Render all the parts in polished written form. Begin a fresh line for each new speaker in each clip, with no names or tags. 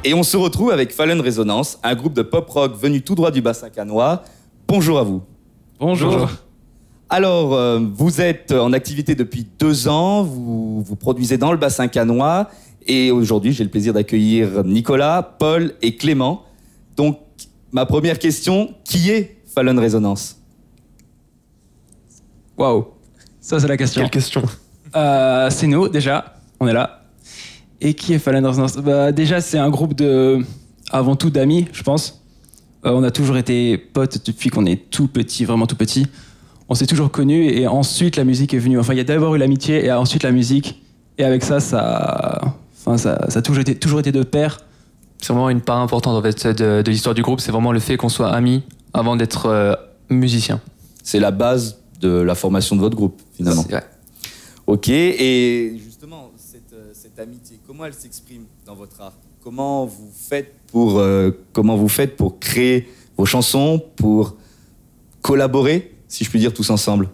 Et on se retrouve avec Fallen Resonance, un groupe de pop-rock venu tout droit du bassin cannois. Bonjour à vous.
Bonjour.
Alors, vous êtes en activité depuis 2 ans, vous produisez dans le bassin cannois, et aujourd'hui, j'ai le plaisir d'accueillir Nicolas, Paul et Clément. Donc, ma première question, qui est Fallen Resonance ?
Waouh, ça c'est la question.
Quelle question ?
C'est nous, déjà, on est là. Et qui est Fallen Resonance ? Déjà, c'est un groupe avant tout d'amis, je pense. On a toujours été potes depuis qu'on est tout petit, vraiment tout petit. On s'est toujours connus et ensuite la musique est venue. Enfin, il y a d'abord eu l'amitié et ensuite la musique. Et avec ça, ça a toujours été de pair.
C'est vraiment une part importante en fait, de l'histoire du groupe. C'est vraiment le fait qu'on soit amis avant d'être musiciens.
C'est la base de la formation de votre groupe, finalement.
C'est vrai.
Ok, et justement, cette amitié, comment elle s'exprime dans votre art ? Comment vous faites pour créer vos chansons, pour collaborer, si je puis dire, tous ensemble ?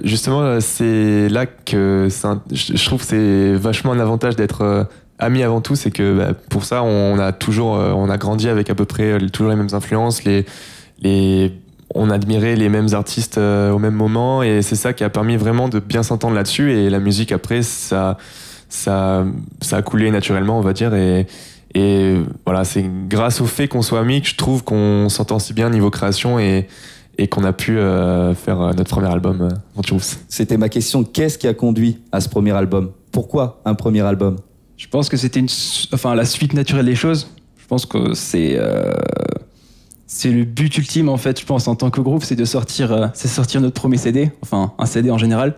Justement, c'est là que je trouve que c'est vachement un avantage d'être amis avant tout. C'est que pour ça, on a grandi avec à peu près toujours les mêmes influences, on admirait les mêmes artistes au même moment, et c'est ça qui a permis vraiment de bien s'entendre là-dessus. Et la musique, après, ça a coulé naturellement, on va dire. Et voilà, c'est grâce au fait qu'on soit amis que je trouve qu'on s'entend si bien niveau création et qu'on a pu faire notre premier album, Venturous.
C'était ma question. Qu'est-ce qui a conduit à ce premier album ? Pourquoi un premier album ?
Je pense que c'était la suite naturelle des choses. Je pense que c'est le but ultime, en fait, je pense, en tant que groupe, c'est de sortir notre premier CD, enfin un CD en général.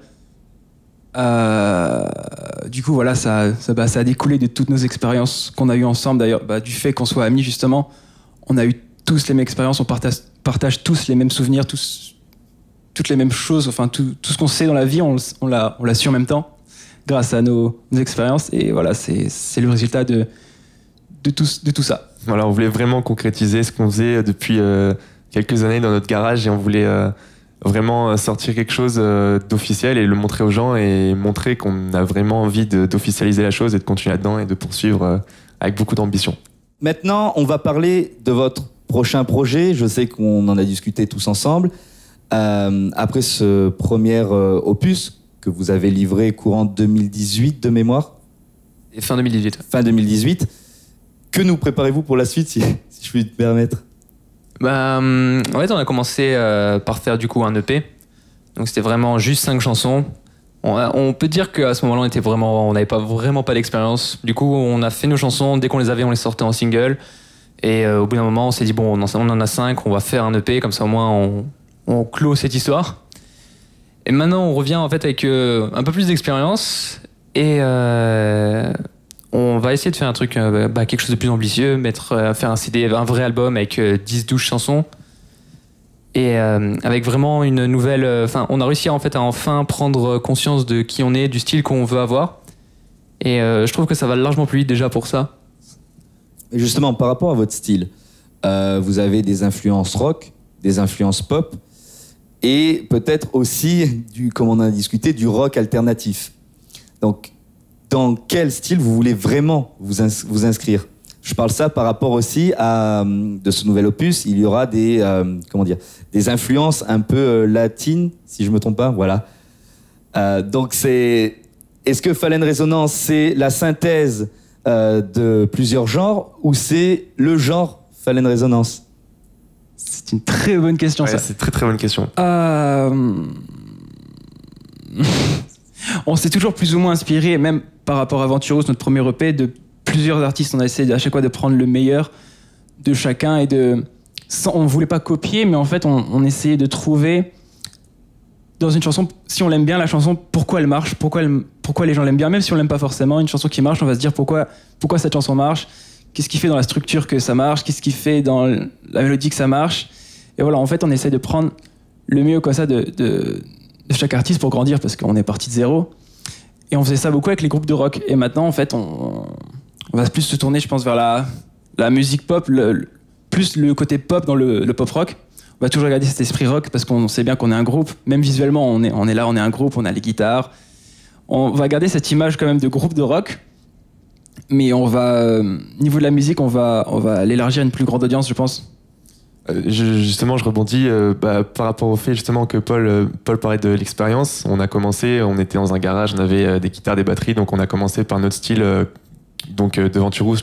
Du coup, voilà, ça a découlé de toutes nos expériences qu'on a eues ensemble, d'ailleurs, du fait qu'on soit amis, justement. On a eu tous les mêmes expériences, on partage tous les mêmes souvenirs, toutes les mêmes choses, enfin tout ce qu'on sait dans la vie, on l'a su en même temps, grâce à nos expériences. Et voilà, c'est le résultat de tout ça.
Voilà, on voulait vraiment concrétiser ce qu'on faisait depuis quelques années dans notre garage, et on voulait vraiment sortir quelque chose d'officiel et le montrer aux gens, et montrer qu'on a vraiment envie d'officialiser la chose et de continuer là-dedans et de poursuivre avec beaucoup d'ambition.
Maintenant, on va parler de votre prochain projet. Je sais qu'on en a discuté tous ensemble. Après ce premier opus que vous avez livré courant 2018 de mémoire.
Et fin 2018.
Fin 2018. Que nous préparez-vous pour la suite, si je puis te permettre ?
En fait, on a commencé par faire du coup un EP. Donc c'était vraiment juste 5 chansons. On peut dire qu'à ce moment-là, on n'avait vraiment pas d'expérience. Du coup, on a fait nos chansons. Dès qu'on les avait, on les sortait en single. Et au bout d'un moment, on s'est dit, bon, on en a 5, on va faire un EP. Comme ça, au moins, on clôt cette histoire. Et maintenant, on revient en fait avec un peu plus d'expérience. Et on va essayer de faire un truc, quelque chose de plus ambitieux, faire un CD, un vrai album avec 10-12 chansons. Et avec vraiment une nouvelle... on a réussi en fait à enfin prendre conscience de qui on est, du style qu'on veut avoir. Et je trouve que ça va largement plus vite déjà pour ça.
Et justement, par rapport à votre style, vous avez des influences rock, des influences pop, et peut-être aussi, comme on a discuté, du rock alternatif. Donc, dans quel style vous voulez vraiment vous inscrire ? Je parle ça par rapport aussi de ce nouvel opus. Il y aura des influences un peu latines, si je me trompe pas. Voilà. Donc est-ce que Fallen Resonance, c'est la synthèse de plusieurs genres, ou c'est le genre Fallen Resonance ?
C'est une très bonne question,
ouais,
ça.
C'est une très très bonne question.
On s'est toujours plus ou moins inspiré, même par rapport à Venturous, notre premier EP, de plusieurs artistes. On a essayé à chaque fois de prendre le meilleur de chacun et on ne voulait pas copier, mais en fait on essayait de trouver dans une chanson, si on l'aime bien la chanson, pourquoi elle marche, pourquoi les gens l'aiment bien, même si on l'aime pas forcément. Une chanson qui marche, on va se dire pourquoi cette chanson marche, qu'est-ce qui fait dans la structure que ça marche, qu'est-ce qui fait dans la mélodie que ça marche. Et voilà, en fait on essaie de prendre le mieux comme ça de chaque artiste pour grandir, parce qu'on est parti de zéro. Et on faisait ça beaucoup avec les groupes de rock. Et maintenant, en fait, on va plus se tourner, je pense, vers la musique pop, plus le côté pop dans le pop rock. On va toujours garder cet esprit rock, parce qu'on sait bien qu'on est un groupe. Même visuellement, on est là, on est un groupe, on a les guitares. On va garder cette image quand même de groupe de rock. Mais on va, niveau de la musique, on va l'élargir à une plus grande audience, je pense.
Justement, je rebondis par rapport au fait justement que Paul parlait de l'expérience. On a commencé, on était dans un garage, on avait des guitares, des batteries, donc on a commencé par notre style, de Venturous,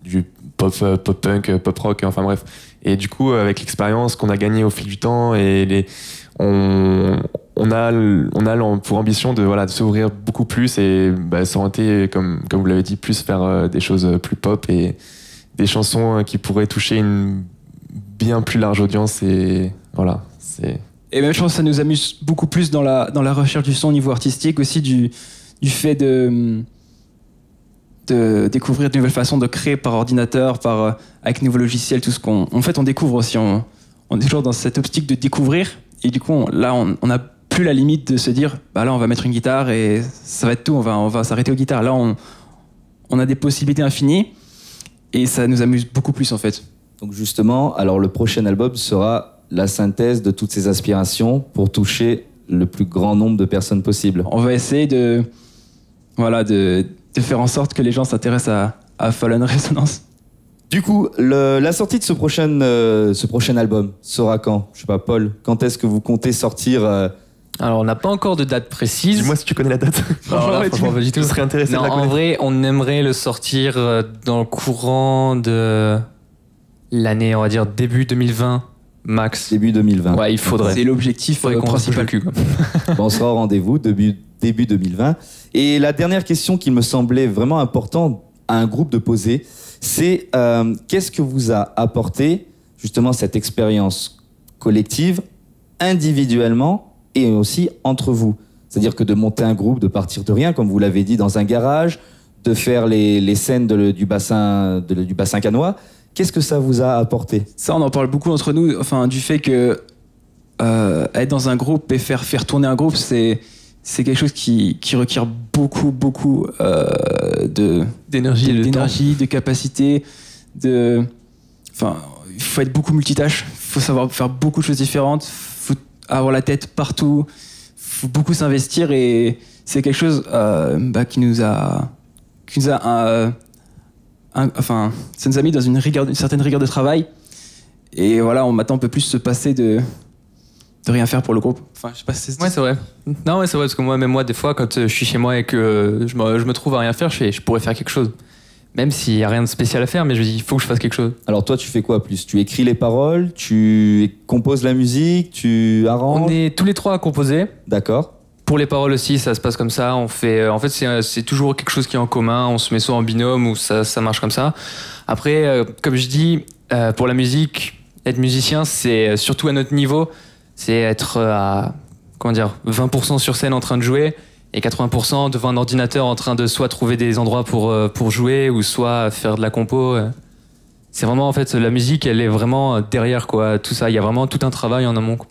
du pop punk, pop rock, enfin bref. Et du coup, avec l'expérience qu'on a gagnée au fil du temps, on a pour ambition de s'ouvrir beaucoup plus et s'orienter, comme vous l'avez dit, plus faire des choses plus pop et des chansons qui pourraient toucher une bien plus large audience. Et voilà, c'est...
Et même, je pense que ça nous amuse beaucoup plus dans la recherche du son au niveau artistique, aussi du fait de découvrir de nouvelles façons de créer par ordinateur, avec nouveaux logiciels, tout ce qu'on... En fait, on découvre aussi, on est toujours dans cette optique de découvrir, et du coup, on n'a plus la limite de se dire, là, on va mettre une guitare et ça va être tout, on va s'arrêter aux guitares. Là, on a des possibilités infinies, et ça nous amuse beaucoup plus, en fait.
Donc justement, alors le prochain album sera la synthèse de toutes ces aspirations pour toucher le plus grand nombre de personnes possible.
On va essayer de faire en sorte que les gens s'intéressent à Fallen Resonance.
Du coup, la sortie de ce prochain album sera quand? Je sais pas, Paul, quand est-ce que vous comptez sortir
Alors, on n'a pas encore de date précise.
Dis-moi si tu connais la date.
Alors là, franchement, pas du tout.
Je serais intéressé de la
en
connaître.
vrai, on aimerait le sortir dans le courant de l'année, on va dire début 2020, max.
Début 2020.
Ouais, il faudrait.
C'est l'objectif
Faudrait qu'on se bouge le
principal.
cul, quoi.
On sera au rendez-vous début 2020. Et la dernière question qui me semblait vraiment importante à un groupe de poser, c'est qu'est-ce que vous a apporté justement cette expérience collective, individuellement et aussi entre vous? C'est-à-dire que de monter un groupe, de partir de rien, comme vous l'avez dit, dans un garage, de faire les scènes du bassin canois, qu'est-ce que ça vous a apporté?
Ça, on en parle beaucoup entre nous, enfin, du fait que être dans un groupe et faire tourner un groupe, c'est quelque chose qui requiert beaucoup
D'énergie et de temps.
de capacité, enfin, il faut être beaucoup multitâche, il faut savoir faire beaucoup de choses différentes, il faut avoir la tête partout, il faut beaucoup s'investir, et c'est quelque chose qui nous a enfin, ça nous a mis dans une certaine rigueur de travail, et voilà, maintenant on peut plus se passer de rien faire pour le groupe. Enfin, je sais pas si c'est...
Ouais, c'est vrai. Non, ouais, c'est vrai, parce que même moi, des fois, quand je suis chez moi et que je me trouve à rien faire, je pourrais faire quelque chose. Même s'il n'y a rien de spécial à faire, mais je me dis, il faut que je fasse quelque chose.
Alors toi, tu fais quoi plus? Tu écris les paroles, tu composes la musique, tu arranges?
On est tous les trois à composer.
D'accord.
Pour les paroles aussi, ça se passe comme ça. On fait, en fait, c'est toujours quelque chose qui est en commun. On se met soit en binôme ou ça marche comme ça. Après, comme je dis, pour la musique, être musicien, c'est surtout à notre niveau, c'est être à 20% sur scène en train de jouer et 80% devant un ordinateur en train de soit trouver des endroits pour jouer ou soit faire de la compo. C'est vraiment, en fait, la musique, elle est vraiment derrière, quoi. Tout ça, il y a vraiment tout un travail en amont, quoi.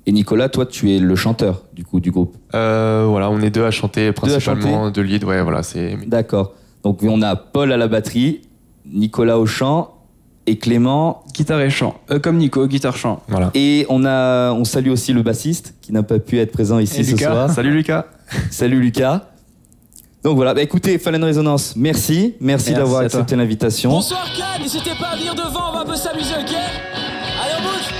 Et Nicolas, toi, tu es le chanteur du groupe.
Voilà, on est deux à chanter principalement, deux leads, ouais, voilà, c'est...
D'accord. Donc on a Paul à la batterie, Nicolas au chant et Clément.
Guitare et chant. Comme Nico, guitare-chant.
Voilà.
Et on salue aussi le bassiste qui n'a pas pu être présent ici ce soir.
Salut Lucas.
Salut Lucas. Donc voilà, écoutez, Fallen Resonance, merci d'avoir accepté l'invitation.
Bonsoir Cannes, n'hésitez pas à venir devant, on va un peu s'amuser, ok? Allez, on bouge!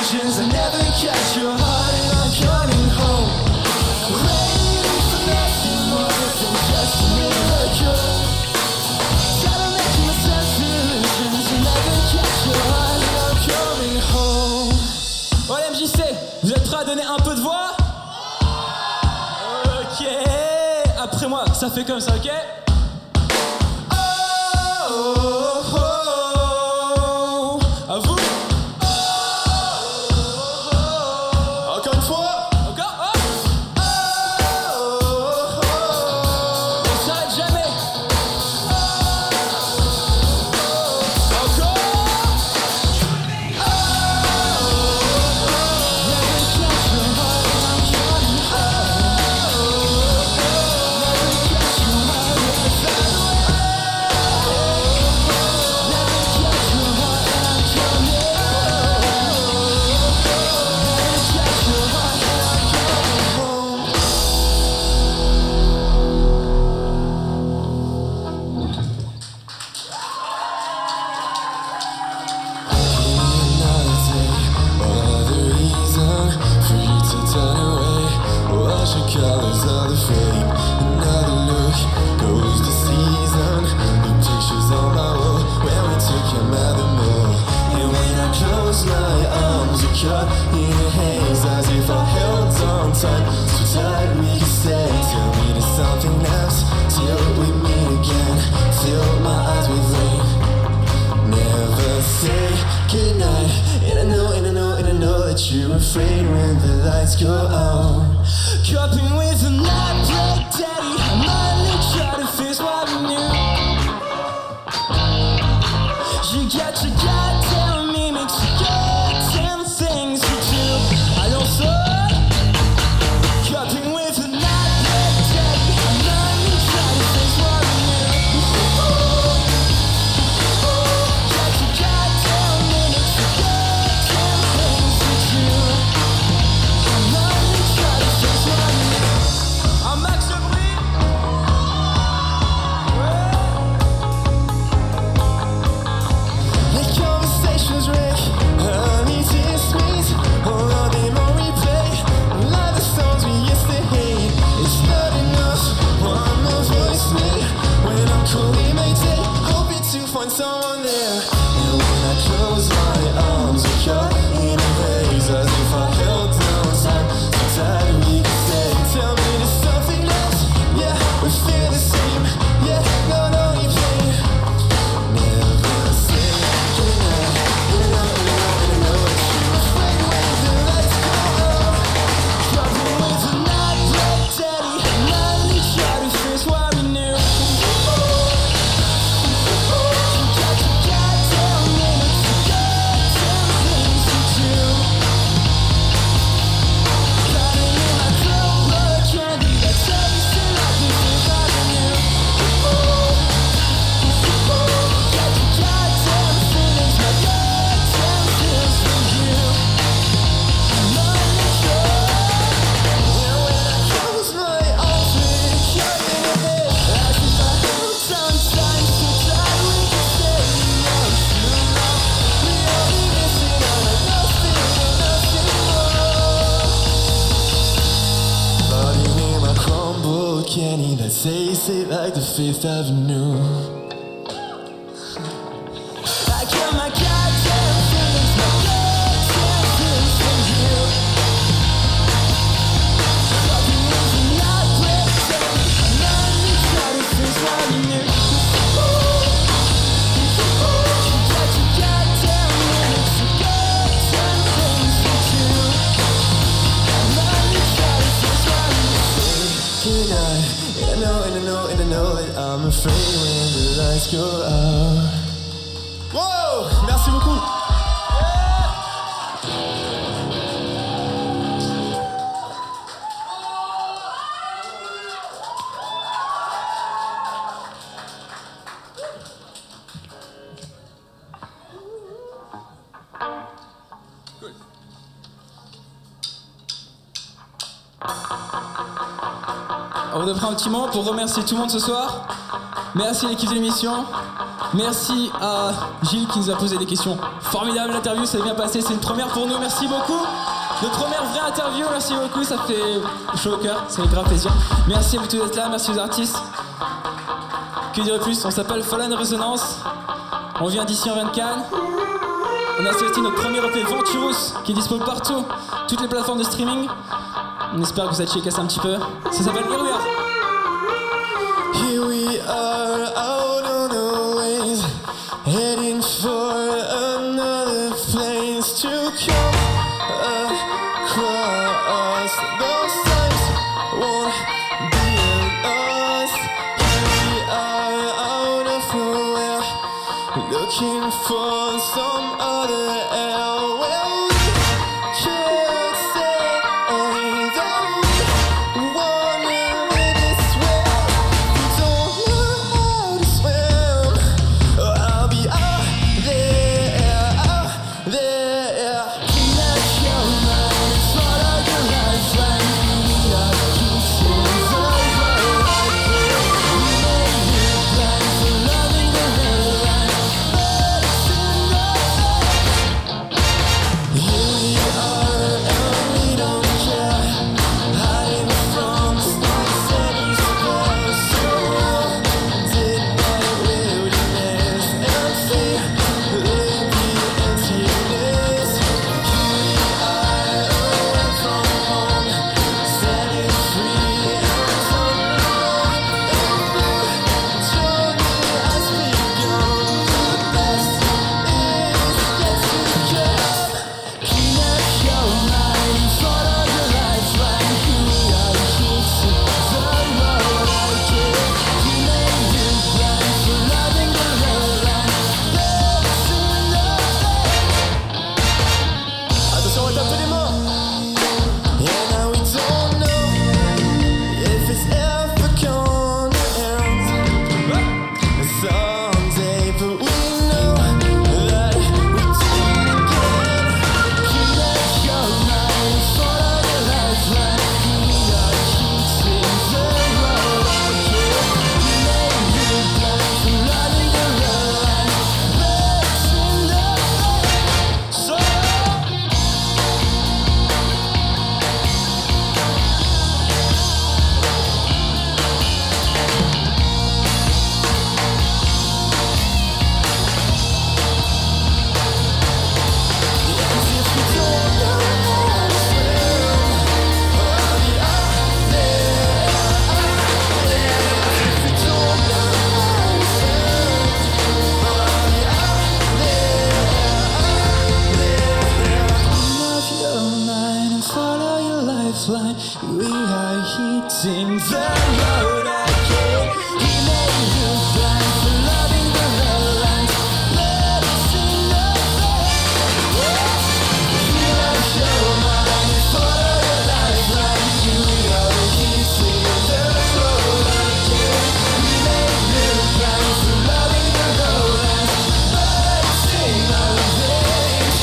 illusions. I never catch your heart and I'm coming home. Waiting for nothing more than just a miracle. Try to make myself illusions. I never catch your heart and I'm coming home. Ouais, MJC, vous êtes prêts à donner un peu de voix? Ok. Après moi, ça fait comme ça, ok? À vous. Encore une fois. Encore. On s'arrête jamais. Encore. Colors of the frame, another look goes the season. The pictures on my wall when we took him out the mall. And when I close my arms, you're caught in a haze, as if I held on tight, so tight we could stay. Tell me there's something else till we meet again. Fill my eyes with rain. Never say goodnight. And I know that you're afraid when the lights go out. Coping with a night like daddy, I might try to face what I knew. You got your goddamn mimics, you goddamn things to do. I also coping with a night like daddy, I might try to face what I knew. Got your goddamn mimics, you goddamn things to do. I might try to face what I knew. I'm Max Aubry. Les conversations wreck, honey dismiss. All of them on replay. Like the songs we used to hate. It's not enough, one more voice me. When I'm calling my day, hoping to find someone there. And when I close my arms, we're caught in a haze, as if I held down time. So tired we can stay. Tell me there's something else. Yeah, we feel the same. Yeah, not only pain. Never say goodnight. And I know that you're afraid when the lights go out. Coping with a night like daddy, I might try to face what we knew. You got your goddamn minutes, you goddamn things to do. Cutting in my clover candy, that tasted like the things I knew. Got your goddamn feelings, my goddamn feels for you. I'm unsure. And when I close my eyes, we're caught in a bed, as if I held on time, so tight we could stay. I'm still lost, we only missing out on nothing more. Body in my crumbled candy that tasted like the Fifth Avenue. I got my goddamn feelings, my goddamn feelings from you. Coping with a night like daddy, I might try to face what I knew. You got your goddamn minutes, you goddamn things to do. I might try to face what I knew. Goodnight, and I know that I'm afraid when the lights go out. Wow, merci beaucoup. On va prendre un petit moment pour remercier tout le monde ce soir. Merci à l'équipe de l'émission. Merci à Gilles qui nous a posé des questions
Formidable l'interview, ça s'est bien passé, c'est une première pour nous, merci beaucoup. Notre première vraie interview, merci beaucoup, ça fait chaud au cœur, ça fait grave plaisir. Merci à vous tous d'être là, merci aux artistes. Que dire de plus, on s'appelle Fallen Resonance, on vient d'ici, on vient de Cannes. On a sorti notre premier EP Venturous qui est dispo partout, toutes les plateformes de streaming. On espère que vous êtes checké ça un petit peu. Ça s'appelle Here We Are.
Here we are out on the ways, heading for another place to come across. Those times won't be us. Here we are out of nowhere, looking for some other air. Well, we can't say that we wanna live this way. We don't know how to swim. I'll be out there, out there. Clean out your mind, follow your lifeline. We are keeping the road ahead. We made it blind for loving the red line, but it's in the here we are, and we don't care. Hiding from the stars that we spare. Surrounded by wilderness and fear, leave the emptiness. Here we are, away from home, standing free and unknown. A new journey has begun. The best is yet to come. Clean up your mind, follow your lifeline. Here we are, keeping the road ahead. We made it blind for loving the red line, but it's in the attention, on va taper les mains. And now we don't know if it's ever gonna end someday, but we know that we do it again. Clean up your mind, follow your lifeline. We are keeping the road ahead. We made it blind for loving the red line, but it's in the so. We are hitting the road ahead. We made you blind for loving the red lines, but it's in the Clean up your mind, follow your lifeline. We are hitting the road ahead. We made you blind for loving the red lines, but it's in the veins.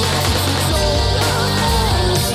If you don't understand,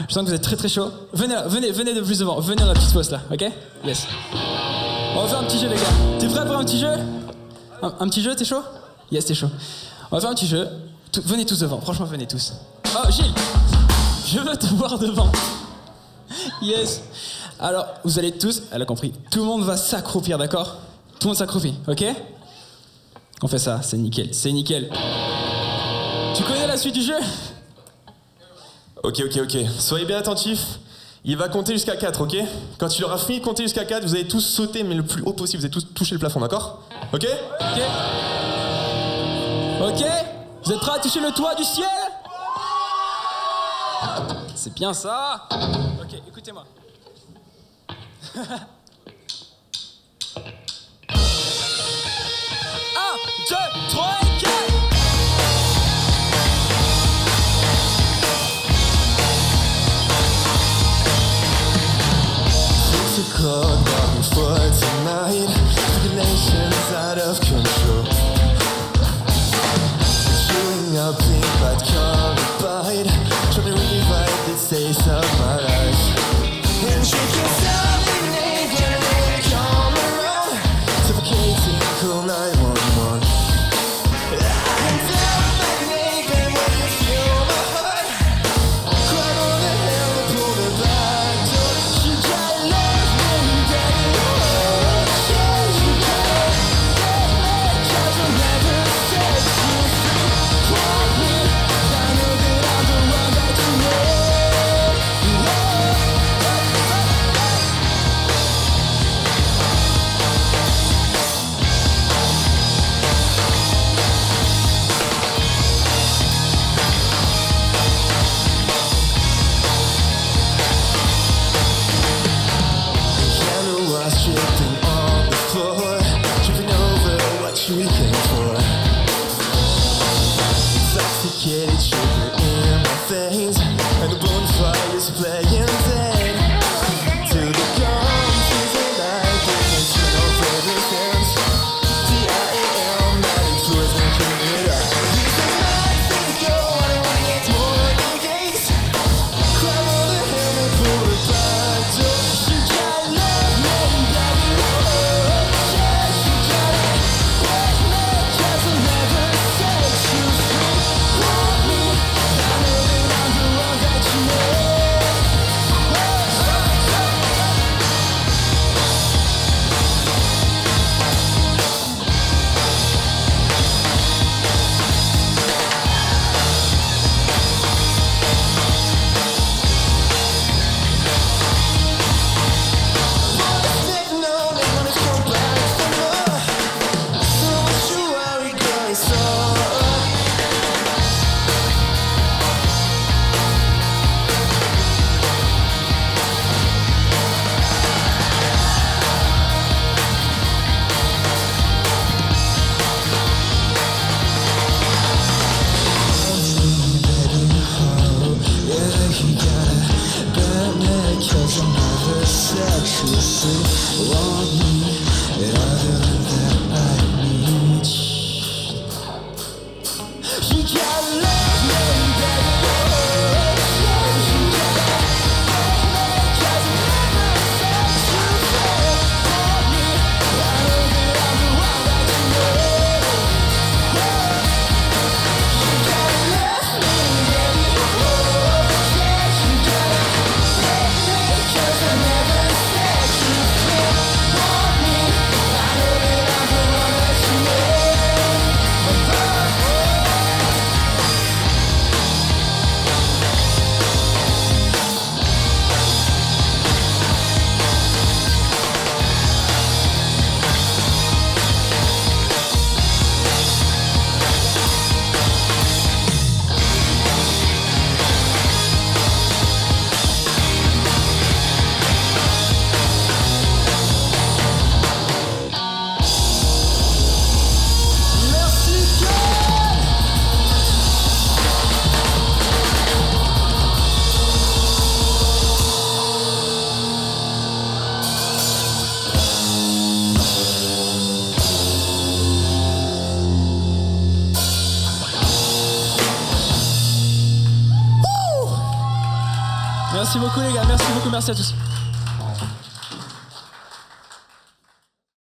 je sens que vous êtes très très chaud. Venez là, venez de plus devant. Venez dans la petite fosse là, ok? Yes. On va faire un petit jeu les gars. T'es prêt pour un petit jeu? Un petit jeu, t'es chaud? Yes, t'es chaud. On va faire un petit jeu. Venez tous devant, franchement venez tous. Oh Gilles, je veux te voir devant. Yes. Alors, vous allez tous, elle a compris, tout le monde va s'accroupir, d'accord? Tout le monde s'accroupit, ok? On fait ça, c'est nickel, c'est nickel. Tu connais la suite du jeu?
Ok. Soyez bien attentifs. Il va compter jusqu'à 4, ok? Quand il aura fini de compter jusqu'à 4, vous allez tous sauter, mais le plus haut possible. Vous allez tous toucher le plafond, d'accord? Ok?
Ok? Vous êtes prêts à toucher le toit du ciel? C'est bien ça. écoutez-moi. Un, deux, trois et quatre.
It's a cold walking for tonight. Regulations out of control. Chewing up pink but carbide. Trying to revive the taste of my life. And shake yourself in the naked and then come around. Suffocating cool 911. And down like an ape and when you feel my heart. Cry on the hill and pull the back door. You gotta love me, baby. Yeah, you gotta love me. 'Cause I'll never set you free. Want me, I know that I'm the one that you need. Piano was tripping on the floor, tripping over what you came for. Intoxicated sugar in my veins, and the bonfire's playing dead. Till the dawn, sees the light, and you know further hands. DIAM, that influence me, keep it up. These are nights that go on, I wanna get more than days. Climb on the hill and pull the back door. You gotta love me, baby. Yeah, you gotta love me, 'cause I'll never set you free. Want me, I know that I'm the one that you need. Sitting on it when it's come back for more. So much to worry, girl, it's all. You gotta love me, baby. Yeah, you gotta love me, 'cause I'll never set you free. Want me, I know that I'm the one that you need. You gotta love me, baby. Yeah, you gotta love me, 'cause I'll never set you free. Want me, I know that I'm the one that you need. Merci, God!
Merci beaucoup les gars, merci beaucoup, merci à tous.